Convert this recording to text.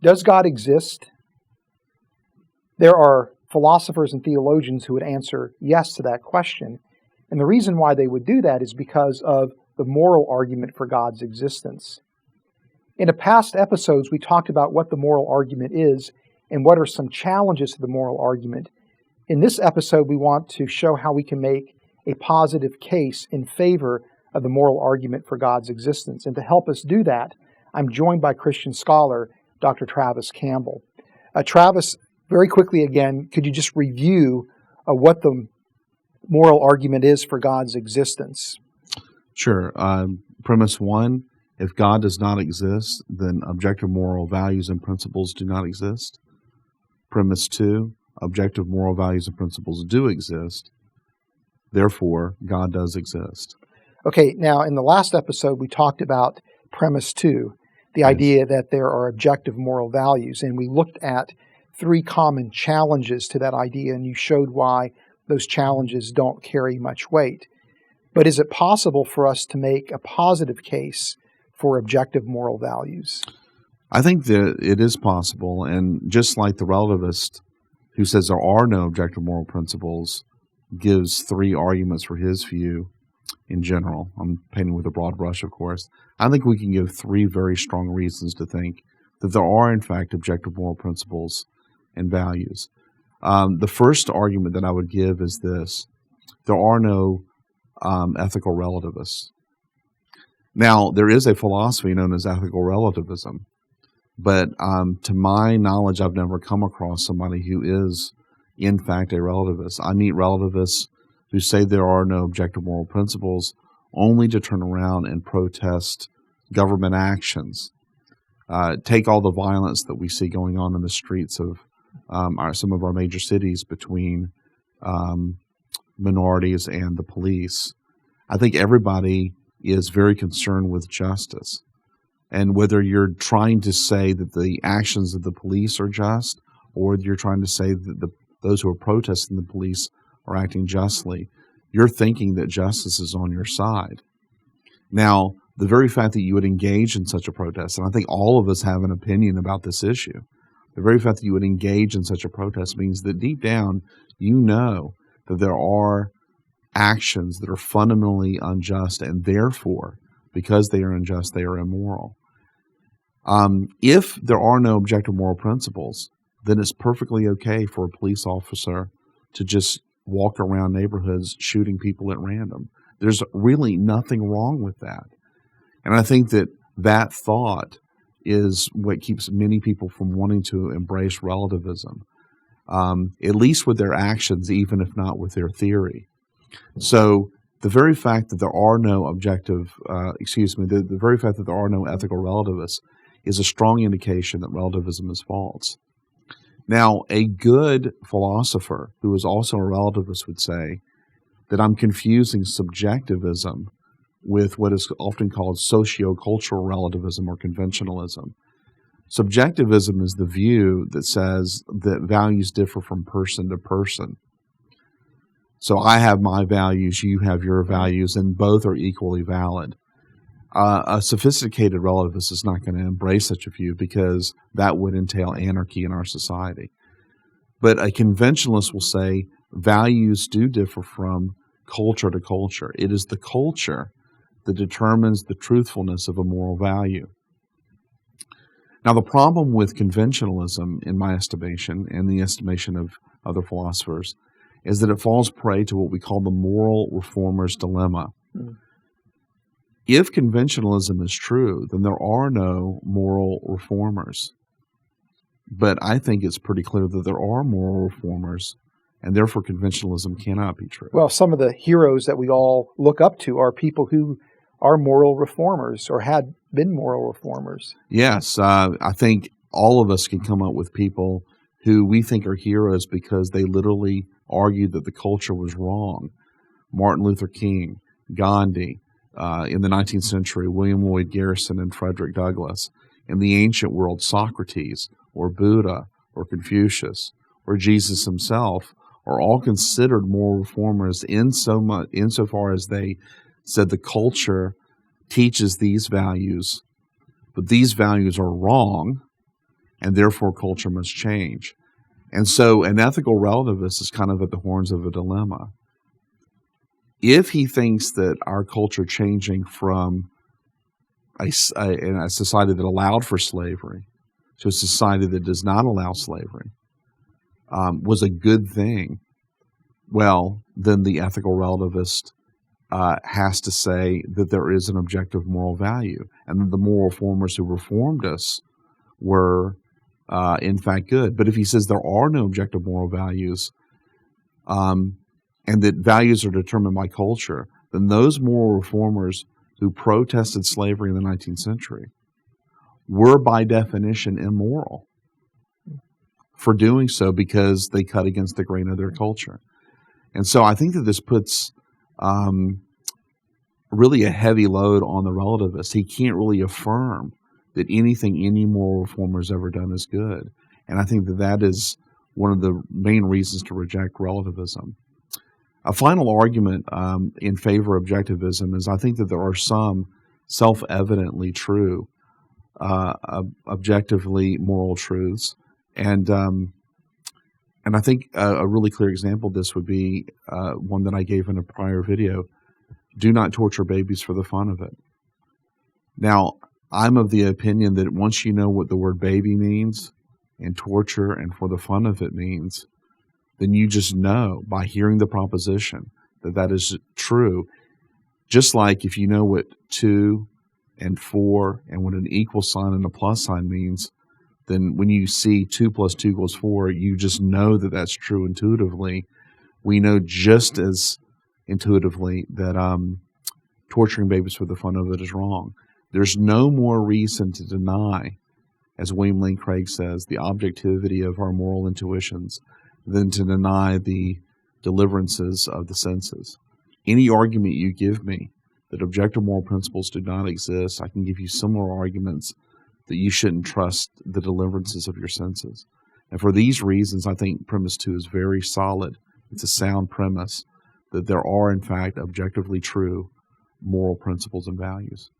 Does God exist? There are philosophers and theologians who would answer yes to that question. And the reason why they would do that is because of the moral argument for God's existence. In a past episodes, we talked about what the moral argument is and what are some challenges to the moral argument. In this episode, we want to show how we can make a positive case in favor of the moral argument for God's existence. And to help us do that, I'm joined by Christian scholar Dr. Travis Campbell. Travis, very quickly again, could you just review what the moral argument is for God's existence? Sure. Premise one, if God does not exist, then objective moral values and principles do not exist. Premise two, objective moral values and principles do exist. Therefore, God does exist. Okay, now in the last episode, we talked about premise two, the idea that there are objective moral values, and we looked at three common challenges to that idea, and you showed why those challenges don't carry much weight. But is it possible for us to make a positive case for objective moral values? I think that it is possible, and just like the relativist who says there are no objective moral principles gives three arguments for his view in general. I'm painting with a broad brush, of course. I think we can give three very strong reasons to think that there are, in fact, objective moral principles and values. The first argument that I would give is this: there are no ethical relativists. Now, there is a philosophy known as ethical relativism, but to my knowledge, I've never come across somebody who is, in fact, a relativist. I meet relativists who say there are no objective moral principles only to turn around and protest government actions. Take all the violence that we see going on in the streets of some of our major cities between minorities and the police. I think everybody is very concerned with justice. And whether you're trying to say that the actions of the police are just, or you're trying to say that those who are protesting the police are acting justly, you're thinking that justice is on your side. Now, the very fact that you would engage in such a protest, and I think all of us have an opinion about this issue, the very fact that you would engage in such a protest means that deep down you know that there are actions that are fundamentally unjust, and therefore, because they are unjust, they are immoral. If there are no objective moral principles, then it's perfectly okay for a police officer to just walk around neighborhoods shooting people at random. There's really nothing wrong with that. And I think that that thought is what keeps many people from wanting to embrace relativism, at least with their actions, even if not with their theory. So the very fact that there are no the very fact that there are no ethical relativists is a strong indication that relativism is false. Now, a good philosopher who is also a relativist would say that I'm confusing subjectivism with what is often called socio-cultural relativism or conventionalism. Subjectivism is the view that says that values differ from person to person. So I have my values, you have your values, and both are equally valid. A sophisticated relativist is not going to embrace such a view because that would entail anarchy in our society. But a conventionalist will say values do differ from culture to culture. It is the culture that determines the truthfulness of a moral value. Now, the problem with conventionalism, in my estimation, and the estimation of other philosophers, is that it falls prey to what we call the moral reformer's dilemma. If conventionalism is true, then there are no moral reformers. But I think it's pretty clear that there are moral reformers, and therefore conventionalism cannot be true. Well, some of the heroes that we all look up to are people who are moral reformers or had been moral reformers. Yes, I think all of us can come up with people who we think are heroes because they literally argued that the culture was wrong. Martin Luther King, Gandhi, in the 19th century, William Lloyd Garrison and Frederick Douglass. In the ancient world, Socrates, or Buddha, or Confucius, or Jesus himself are all considered moral reformers insofar as they said the culture teaches these values, but these values are wrong, and therefore culture must change. And so an ethical relativist is kind of at the horns of a dilemma. If he thinks that our culture changing from a society that allowed for slavery to a society that does not allow slavery was a good thing, well, then the ethical relativist has to say that there is an objective moral value, and that the moral reformers who reformed us were, in fact, good. But if he says there are no objective moral values, and that values are determined by culture, then those moral reformers who protested slavery in the 19th century were by definition immoral for doing so because they cut against the grain of their culture. And so I think that this puts really a heavy load on the relativist. He can't really affirm that anything any moral reformer has ever done is good. And I think that that is one of the main reasons to reject relativism. A final argument in favor of objectivism is I think that there are some self-evidently true, objectively moral truths. And I think a really clear example of this would be one that I gave in a prior video. Do not torture babies for the fun of it. Now, I'm of the opinion that once you know what the word baby means, and torture and for the fun of it means, then you just know by hearing the proposition that that is true. Just like if you know what 2 and 4 and what an equal sign and a plus sign means, then when you see 2 plus 2 equals 4, you just know that that's true intuitively. We know just as intuitively that torturing babies for the fun of it is wrong. There's no more reason to deny, as William Lane Craig says, the objectivity of our moral intuitions than to deny the deliverances of the senses. Any argument you give me that objective moral principles do not exist, I can give you similar arguments that you shouldn't trust the deliverances of your senses. And for these reasons, I think premise 2 is very solid. It's a sound premise that there are, in fact, objectively true moral principles and values.